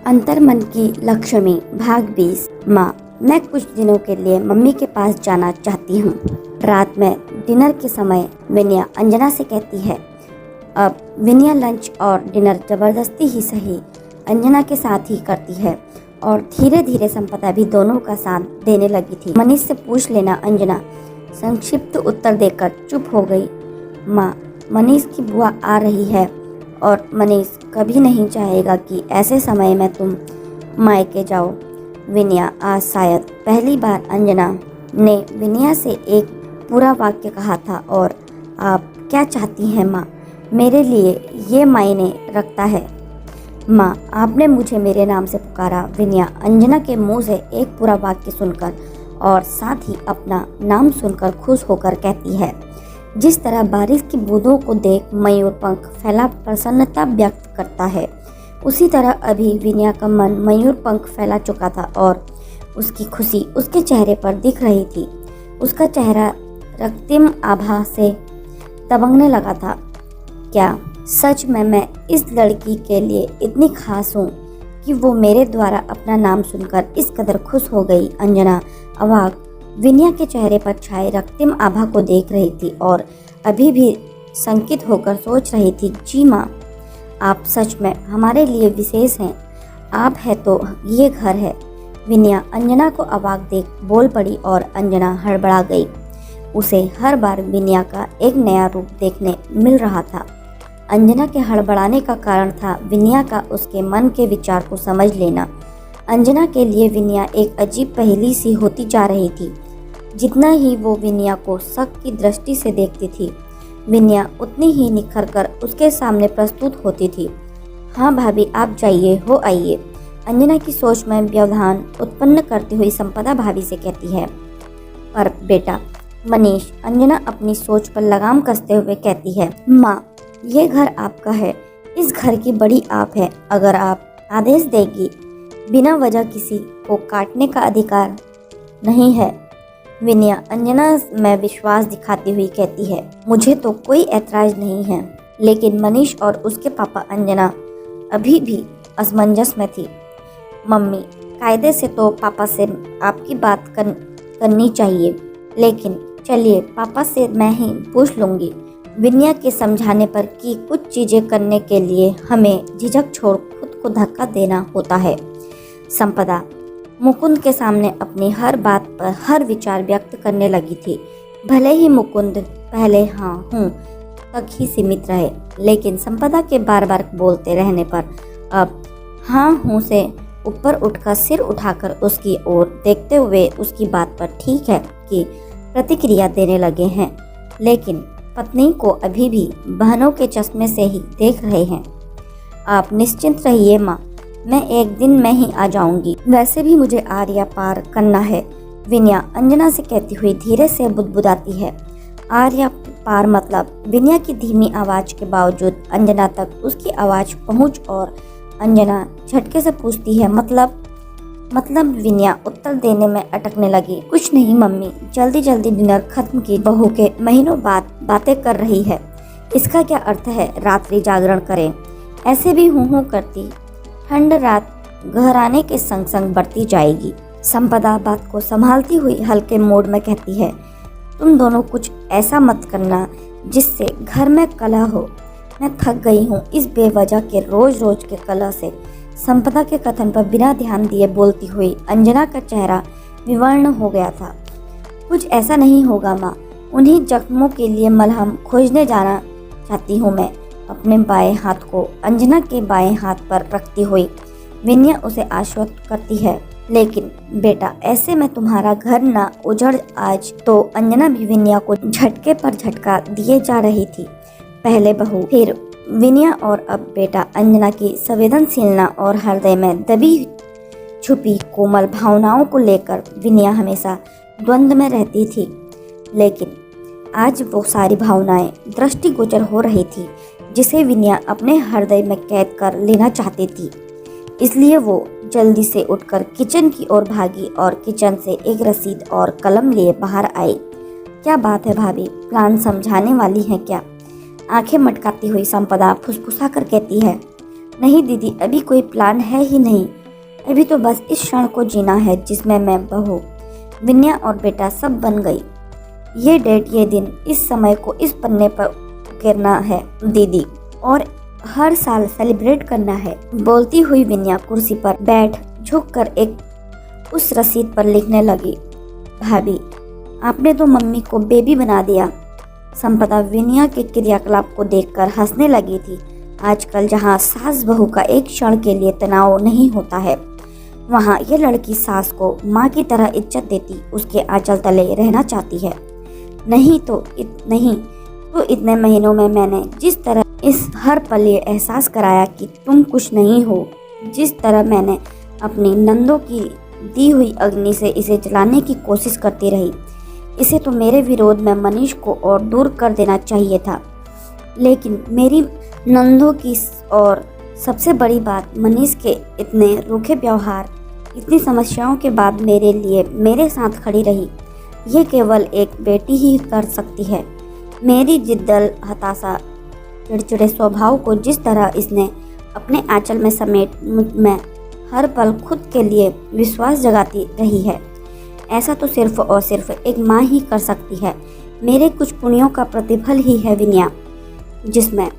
अंतर्मन की लक्ष्मी भाग 20। माँ, मैं कुछ दिनों के लिए मम्मी के पास जाना चाहती हूँ। रात में डिनर के समय विनया अंजना से कहती है। अब विनया लंच और डिनर जबरदस्ती ही सही अंजना के साथ ही करती है और धीरे धीरे संपदा भी दोनों का साथ देने लगी थी। मनीष से पूछ लेना अंजना संक्षिप्त उत्तर देकर चुप हो गई। माँ, मनीष की बुआ आ रही है और मनीष कभी नहीं चाहेगा कि ऐसे समय में तुम मायके जाओ। विनया आज शायद पहली बार अंजना ने विनया से एक पूरा वाक्य कहा था। और आप क्या चाहती हैं माँ? मेरे लिए ये मायने रखता है। माँ, आपने मुझे मेरे नाम से पुकारा। विनया अंजना के मुंह से एक पूरा वाक्य सुनकर और साथ ही अपना नाम सुनकर खुश होकर कहती है। जिस तरह बारिश की बूंदों को देख मयूर पंख फैला प्रसन्नता व्यक्त करता है, उसी तरह अभी विनया का मन मयूर पंख फैला चुका था और उसकी खुशी उसके चेहरे पर दिख रही थी। उसका चेहरा रक्तिम आभा से दबंगने लगा था। क्या सच में मैं इस लड़की के लिए इतनी खास हूँ कि वो मेरे द्वारा अपना नाम सुनकर इस कदर खुश हो गई? अंजना अवाक विनया के चेहरे पर छाए रक्तिम आभा को देख रही थी और अभी भी संकित होकर सोच रही थी। जी माँ, आप सच में हमारे लिए विशेष हैं। आप है तो ये घर है। विनया अंजना को अवाक देख बोल पड़ी और अंजना हड़बड़ा गई। उसे हर बार विनया का एक नया रूप देखने मिल रहा था। अंजना के हड़बड़ाने का कारण था विनया का उसके मन के विचार को समझ लेना। अंजना के लिए विनया एक अजीब पहेली सी होती जा रही थी। जितना ही वो विनया को शक की दृष्टि से देखती थी, विनया उतनी ही निखर कर उसके सामने प्रस्तुत होती थी। हाँ भाभी, आप जाइए, हो आइए। अंजना की सोच में व्यवधान उत्पन्न करती हुई संपदा भाभी से कहती है। पर बेटा मनीष, अंजना अपनी सोच पर लगाम कसते हुए कहती है। माँ, ये घर आपका है। इस घर की बड़ी आप है। अगर आप आदेश देगी, बिना वजह किसी को काटने का अधिकार नहीं है। विनया अंजना में विश्वास दिखाती हुई कहती है। मुझे तो कोई ऐतराज नहीं है, लेकिन मनीष और उसके पापा। अंजना अभी भी असमंजस में थी। मम्मी, कायदे से तो पापा से आपकी बात करनी चाहिए, लेकिन चलिए पापा से मैं ही पूछ लूँगी। विनया के समझाने पर कि कुछ चीज़ें करने के लिए हमें झिझक छोड़ खुद को धक्का देना होता है। संपदा मुकुंद के सामने अपनी हर बात पर हर विचार व्यक्त करने लगी थी। भले ही मुकुंद पहले हाँ हूँ तक ही सीमित रहे, लेकिन संपदा के बार बार बोलते रहने पर अब हाँ हूँ से ऊपर उठकर सिर उठाकर उसकी ओर देखते हुए उसकी बात पर ठीक है कि प्रतिक्रिया देने लगे हैं, लेकिन पत्नी को अभी भी बहनों के चश्मे से ही देख रहे हैं। आप निश्चिंत रहिए माँ, मैं एक दिन में ही आ जाऊंगी। वैसे भी मुझे आर्या पार करना है। विनया अंजना से कहती हुई धीरे से बुदबुदाती है। आर्या पार मतलब? विनया की धीमी आवाज के बावजूद अंजना तक उसकी आवाज पहुंच और अंजना झटके से पूछती है। मतलब विनया उत्तर देने में अटकने लगी। कुछ नहीं मम्मी, जल्दी जल्दी डिनर खत्म की। बहू के महीनों बाद बातें कर रही है, इसका क्या अर्थ है रात्रि जागरण करें? ऐसे भी हूँ करती ठंड रात घराने के संग संग बढ़ती जाएगी। संपदा बात को संभालती हुई हल्के मूड में कहती है। तुम दोनों कुछ ऐसा मत करना जिससे घर में कलह हो। मैं थक गई हूँ इस बेवजह के रोज रोज के कलह से। संपदा के कथन पर बिना ध्यान दिए बोलती हुई अंजना का चेहरा विवर्ण हो गया था। कुछ ऐसा नहीं होगा माँ, उन्हीं जख्मों के लिए मलहम खोजने जाना चाहती हूँ मैं। अपने बाएं हाथ को अंजना के बाएं हाथ पर रखती हुई विनया उसे आश्वस्त करती है। लेकिन बेटा, ऐसे में तुम्हारा घर ना उजड़। आज तो अंजना भी विनया को झटके पर झटका दिए जा रही थी। पहले बहू, फिर विनया और अब बेटा। अंजना की संवेदनशीलता और हृदय में दबी छुपी कोमल भावनाओं को लेकर विनया हमेशा द्वंद्व में रहती थी, लेकिन आज वो सारी भावनाएं दृष्टिगोचर हो रही थी जिसे विनया अपने हृदय में कैद कर लेना चाहती थी। इसलिए वो जल्दी से उठकर किचन की ओर भागी और किचन से एक रसीद और कलम लिए बाहर आई। क्या बात है भाभी, प्लान समझाने वाली हैं क्या? आंखें मटकाती हुई संपदा फुसफुसा कर कहती है। नहीं दीदी, अभी कोई प्लान है ही नहीं। अभी तो बस इस क्षण को जीना है जिसमें मैं बहू, विनया और बेटा सब बन गई। ये डेट, ये दिन, इस समय को इस पन्ने पर उकेरना है दीदी, और हर साल सेलिब्रेट करना है। बोलती हुई विनया कुर्सी पर बैठ झुककर एक उस रसीद पर लिखने लगी। भाभी, आपने तो मम्मी को बेबी बना दिया। संपदा विनया के क्रियाकलाप को देखकर हंसने लगी थी। आजकल जहाँ सास बहू का एक क्षण के लिए तनाव नहीं होता है, वहाँ ये लड़की सास को माँ की तरह इज्जत देती, उसके आंचल तले रहना चाहती है। नहीं तो इतने महीनों में मैंने जिस तरह इस हर पल ये एहसास कराया कि तुम कुछ नहीं हो, जिस तरह मैंने अपनी नंदों की दी हुई अग्नि से इसे जलाने की कोशिश करती रही, इसे तो मेरे विरोध में मनीष को और दूर कर देना चाहिए था। लेकिन मेरी नंदों की और सबसे बड़ी बात, मनीष के इतने रूखे व्यवहार, इतनी समस्याओं के बाद मेरे लिए मेरे साथ खड़ी रही। ये केवल एक बेटी ही कर सकती है। मेरी जिद्दल, हताशा, चिड़चिड़े स्वभाव को जिस तरह इसने अपने आंचल में समेट मुझ में हर पल खुद के लिए विश्वास जगाती रही है, ऐसा तो सिर्फ और सिर्फ एक माँ ही कर सकती है। मेरे कुछ पुण्यों का प्रतिफल ही है विनया, जिसमें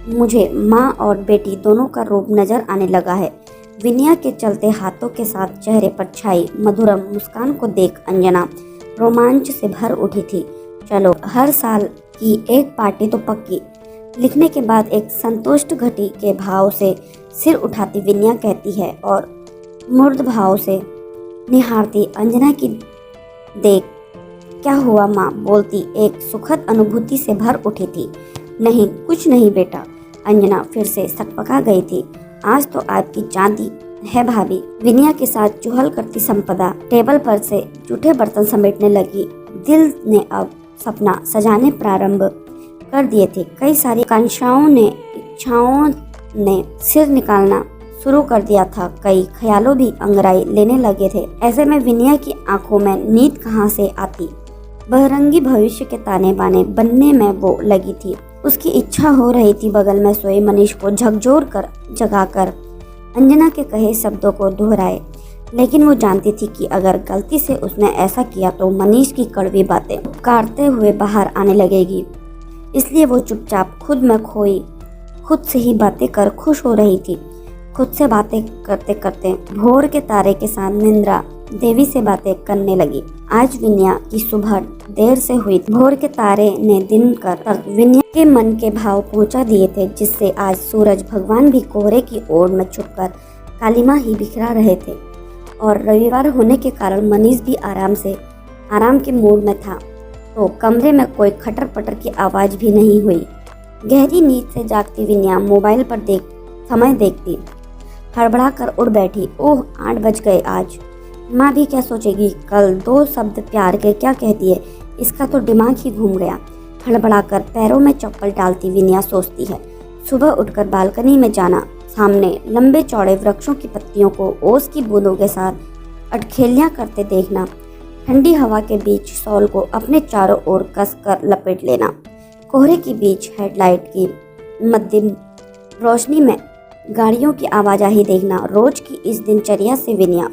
मुझे माँ और बेटी दोनों का रूप नजर आने लगा है। विनया के चलते हाथों के साथ चेहरे पर छाई मधुरम मुस्कान को देख अंजना रोमांच से भर उठी थी। चलो, हर साल की एक पार्टी तो पक्की। लिखने के बाद एक संतुष्ट घटी के भाव से सिर उठाती विनया कहती है और मुर्द भाव से निहारती अंजना की देख, क्या हुआ माँ, बोलती एक सुखद अनुभूति से भर उठी थी। नहीं, कुछ नहीं बेटा। अंजना फिर से सकपका गई थी। आज तो आपकी चांदी है भाभी। विनया के साथ चुहल करती संपदा टेबल पर से जूठे बर्तन समेटने लगी। दिल ने अब सपना सजाने प्रारंभ कर दिए थे। कई सारी आकांक्षाओं ने, इच्छाओं ने सिर निकालना शुरू कर दिया था। कई ख्यालों भी अंगड़ाई लेने लगे थे। ऐसे में विनया की आंखों में नींद कहाँ से आती। बहरंगी भविष्य के ताने बाने बनने में वो लगी थी। उसकी इच्छा हो रही थी बगल में सोए मनीष को झकझोर कर जगाकर अंजना के कहे शब्दों को दोहराए, लेकिन वो जानती थी कि अगर गलती से उसने ऐसा किया तो मनीष की कड़वी बातें पुकारते हुए बाहर आने लगेगी। इसलिए वो चुपचाप खुद में खोई खुद से ही बातें कर खुश हो रही थी। खुद से बातें करते करते भोर के तारे के साथ निंद्रा देवी से बातें करने लगी। आज विनया की सुबह देर से हुई। भोर के तारे ने दिन तक विनया के मन के भाव पहुंचा दिए थे, जिससे आज सूरज भगवान भी कोहरे की ओर में छुपकर कालिमा ही बिखरा रहे थे। और रविवार होने के कारण मनीष भी आराम के मूड में था, तो कमरे में कोई खटर पटर की आवाज भी नहीं हुई। गहरी नींद से जागती विनया मोबाइल पर समय देखती हड़बड़ा कर उठ बैठी। ओह, 8 बज गए आज। माँ भी क्या सोचेगी, कल 2 शब्द प्यार के क्या कह दिए, इसका तो दिमाग ही घूम गया। हड़बड़ा कर पैरों में चप्पल डालती विनया सोचती है, सुबह उठकर बालकनी में जाना, सामने लंबे चौड़े वृक्षों की पत्तियों को ओस की बूंदों के साथ अटखेलियां करते देखना, ठंडी हवा के बीच शॉल को अपने चारों ओर कसकर लपेट लेना, कोहरे के बीच हेडलाइट की मध्यम रोशनी में गाड़ियों की आवाजाही देखना। रोज की इस दिनचर्या से विनया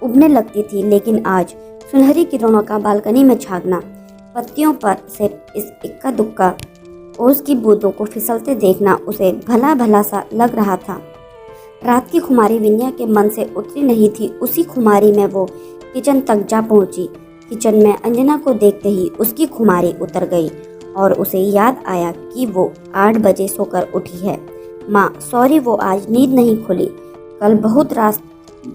उबने लगती थी, लेकिन आज सुनहरी किरणों का बालकनी में झांकना, पत्तियों पर से इस इक्का दुक्का ओस की बूंदों को फिसलते देखना उसे भला भला सा लग रहा था। रात की खुमारी विनया के मन से उतरी नहीं थी। उसी खुमारी में वो किचन तक जा पहुंची। किचन में अंजना को देखते ही उसकी खुमारी उतर गई और उसे याद आया कि वो 8 बजे सोकर उठी है। माँ सॉरी, वो आज नींद नहीं खुली, कल बहुत रात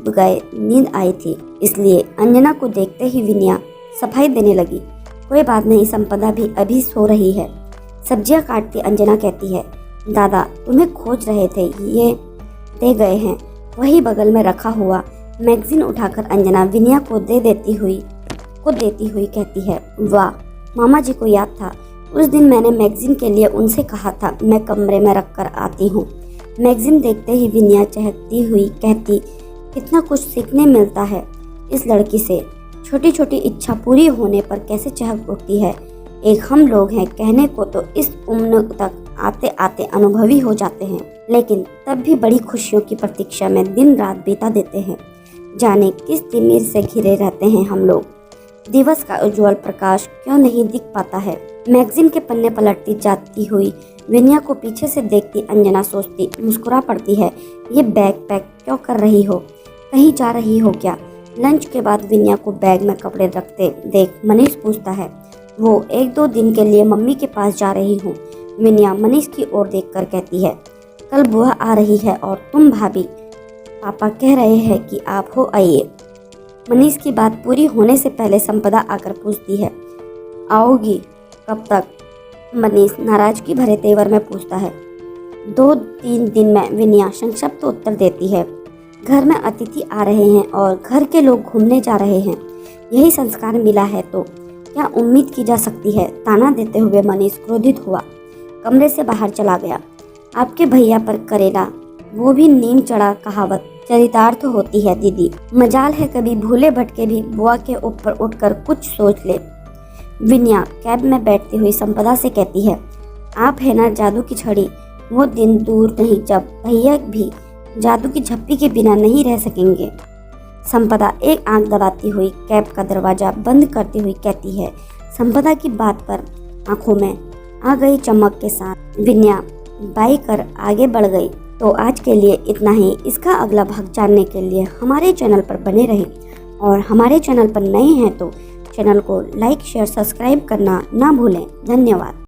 गए नींद आई थी। इसलिए अंजना को देखते ही विनया सफाई देने लगी। कोई बात नहीं, संपदा भी अभी सो रही है। सब्जियां काटती अंजना कहती है, दादा तुम्हें खोज रहे थे, ये दे गए हैं। वही बगल में रखा हुआ मैगजीन उठाकर अंजना विनया को देती हुई कहती है, वाह, मामा जी को याद था। उस दिन मैंने मैगजीन के लिए उनसे कहा था मैं कमरे में रख कर आती हूँ। मैगजीन देखते ही विनया चहकती हुई कहती, कितना कुछ सीखने मिलता है इस लड़की से। छोटी छोटी इच्छा पूरी होने पर कैसे चहक उठती है। एक हम लोग हैं कहने को तो इस उम्र तक आते आते अनुभवी हो जाते हैं, लेकिन तब भी बड़ी खुशियों की प्रतीक्षा में दिन रात बिता देते हैं। जाने किस तिमिर से घिरे रहते हैं हम लोग। दिवस का उज्जवल प्रकाश क्यों नहीं दिख पाता है। मैगजीन के पन्ने पलटती जाती हुई विनया को पीछे से देखती अंजना सोचती मुस्कुरा पड़ती है, ये बैग पैक क्यों कर रही हो, कहीं जा रही हो क्या। लंच के बाद विनया को बैग में कपड़े रखते देख मनीष पूछता है, वो 1-2 दिन के लिए मम्मी के पास जा रही हूँ। विनया मनीष की ओर देखकर कहती है, कल बुआ आ रही है और तुम भाभी, पापा कह रहे हैं कि आप हो आइए। मनीष की बात पूरी होने से पहले संपदा आकर पूछती है, आओगी कब तक। मनीष नाराजगी भरे तेवर में पूछता है। 2-3 दिन में विनया संक्षिप्त उत्तर देती है। घर में अतिथि आ रहे हैं और घर के लोग घूमने जा रहे हैं, यही संस्कार मिला है तो क्या उम्मीद की जा सकती है। ताना देते हुए मनीष क्रोधित हुआ, कमरे से बाहर चला गया। आपके भैया पर करेला, वो भी नीम चढ़ा कहावत चरितार्थ होती है दीदी। मजाल है कभी भूले भटके भी बुआ के ऊपर उठकर कुछ सोच ले। विनया कैब में बैठती हुई संपदा से कहती है, आप है ना जादू की छड़ी, वो दिन दूर नहीं जब भैया भी जादू की झप्पी के बिना नहीं रह सकेंगे। संपदा एक आंख दबाती हुई कैब का दरवाजा बंद करती हुई कहती है। संपदा की बात पर आंखों में आ गई चमक के साथ विनया बाइक कर आगे बढ़ गई। तो आज के लिए इतना ही। इसका अगला भाग जानने के लिए हमारे चैनल पर बने रहें और हमारे चैनल पर नए हैं तो चैनल को लाइक शेयर सब्सक्राइब करना ना भूलें। धन्यवाद।